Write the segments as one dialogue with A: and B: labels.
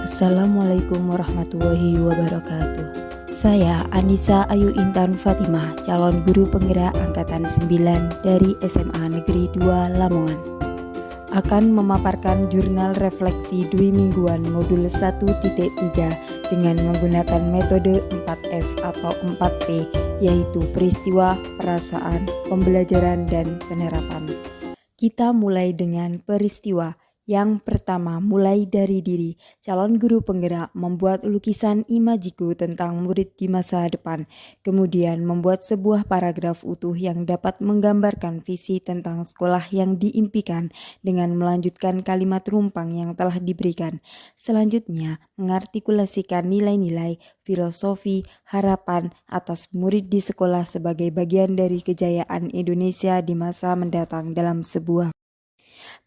A: Assalamualaikum warahmatullahi wabarakatuh. Saya Anissa Ayu Intan Fatimah, calon guru penggerak angkatan 9 dari SMA Negeri 2 Lamongan, akan memaparkan jurnal refleksi dwi mingguan modul 1.3 dengan menggunakan metode 4F atau 4P, yaitu peristiwa, perasaan, pembelajaran, dan penerapan. Kita mulai dengan peristiwa. Yang pertama, mulai dari diri. Calon guru penggerak membuat lukisan imajiku tentang murid di masa depan, kemudian membuat sebuah paragraf utuh yang dapat menggambarkan visi tentang sekolah yang diimpikan dengan melanjutkan kalimat rumpang yang telah diberikan. Selanjutnya, mengartikulasikan nilai-nilai, filosofi, harapan atas murid di sekolah sebagai bagian dari kejayaan Indonesia di masa mendatang dalam sebuah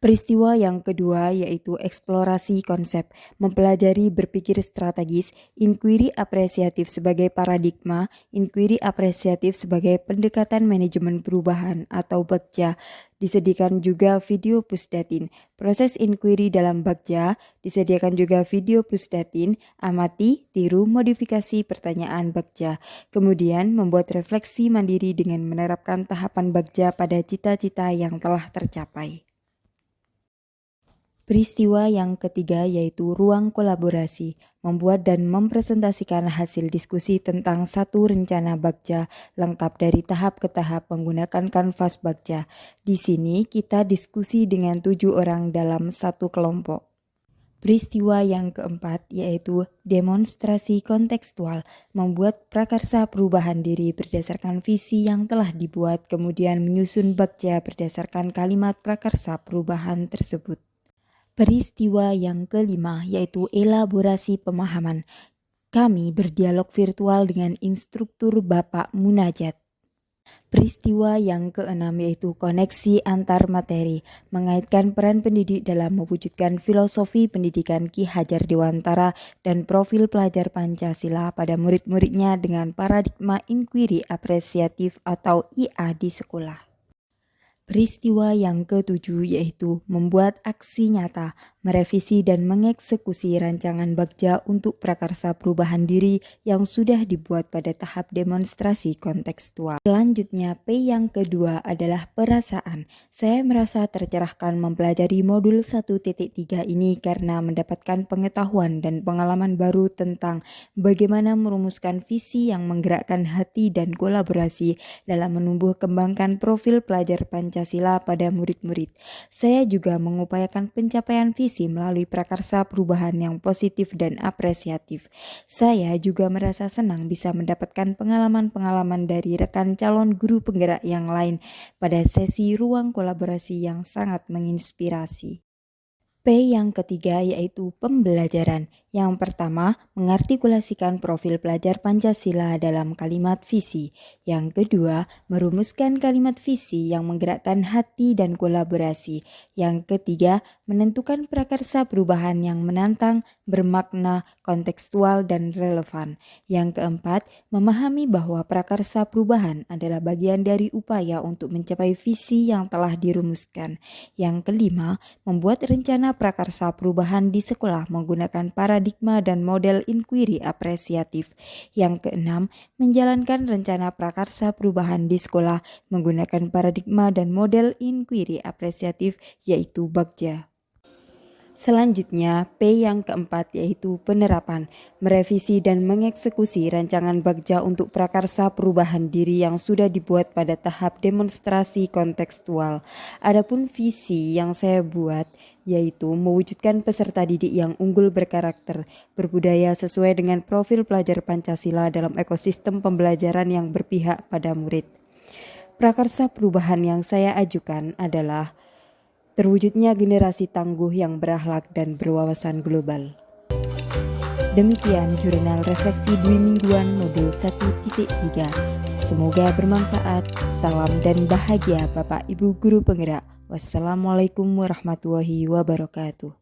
A: peristiwa. Yang kedua yaitu eksplorasi konsep, mempelajari berpikir strategis, inquiry apresiatif sebagai paradigma, inquiry apresiatif sebagai pendekatan manajemen perubahan atau Bagja. Disediakan juga video Pusdatin. Proses inquiry dalam Bagja, disediakan juga video Pusdatin, amati, tiru, modifikasi pertanyaan Bagja. Kemudian membuat refleksi mandiri dengan menerapkan tahapan Bagja pada cita-cita yang telah tercapai. Peristiwa yang ketiga yaitu ruang kolaborasi, membuat dan mempresentasikan hasil diskusi tentang satu rencana Bagja lengkap dari tahap ke tahap menggunakan kanvas Bagja. Di sini kita diskusi dengan 7 orang dalam satu kelompok. Peristiwa yang keempat yaitu demonstrasi kontekstual, membuat prakarsa perubahan diri berdasarkan visi yang telah dibuat, kemudian menyusun Bagja berdasarkan kalimat prakarsa perubahan tersebut. Peristiwa yang kelima yaitu elaborasi pemahaman. Kami berdialog virtual dengan instruktur Bapak Munajat. Peristiwa yang keenam yaitu koneksi antar materi, mengaitkan peran pendidik dalam mewujudkan filosofi pendidikan Ki Hajar Dewantara dan profil pelajar Pancasila pada murid-muridnya dengan paradigma inquiry apresiatif atau IA di sekolah. Peristiwa yang ketujuh yaitu membuat aksi nyata, merevisi dan mengeksekusi rancangan Bagja untuk prakarsa perubahan diri yang sudah dibuat pada tahap demonstrasi kontekstual. Selanjutnya, P yang kedua adalah perasaan. Saya merasa tercerahkan mempelajari modul 1.3 ini karena mendapatkan pengetahuan dan pengalaman baru tentang bagaimana merumuskan visi yang menggerakkan hati dan kolaborasi dalam menumbuh kembangkan profil pelajar Pancasila pada murid-murid. Saya juga mengupayakan pencapaian visi melalui prakarsa perubahan yang positif dan apresiatif. Saya juga merasa senang bisa mendapatkan pengalaman-pengalaman dari rekan calon guru penggerak yang lain pada sesi ruang kolaborasi yang sangat menginspirasi. P yang ketiga yaitu pembelajaran. Yang pertama, mengartikulasikan profil pelajar Pancasila dalam kalimat visi. Yang kedua, merumuskan kalimat visi yang menggerakkan hati dan kolaborasi. Yang ketiga, menentukan prakarsa perubahan yang menantang, bermakna, kontekstual, dan relevan. Yang keempat, memahami bahwa prakarsa perubahan adalah bagian dari upaya untuk mencapai visi yang telah dirumuskan. Yang kelima, membuat rencana prakarsa perubahan di sekolah menggunakan paradigma dan model inquiry apresiatif. Yang keenam, menjalankan rencana prakarsa perubahan di sekolah menggunakan paradigma dan model inquiry apresiatif yaitu Bagja. Selanjutnya, P yang keempat yaitu penerapan, merevisi dan mengeksekusi rancangan Bagja untuk prakarsa perubahan diri yang sudah dibuat pada tahap demonstrasi kontekstual. Adapun visi yang saya buat yaitu mewujudkan peserta didik yang unggul berkarakter, berbudaya sesuai dengan profil pelajar Pancasila dalam ekosistem pembelajaran yang berpihak pada murid. Prakarsa perubahan yang saya ajukan adalah terwujudnya generasi tangguh yang berakhlak dan berwawasan global. Demikian jurnal refleksi dwi mingguan modul 1.3. Semoga bermanfaat. Salam dan bahagia Bapak Ibu Guru Penggerak. Wassalamualaikum warahmatullahi wabarakatuh.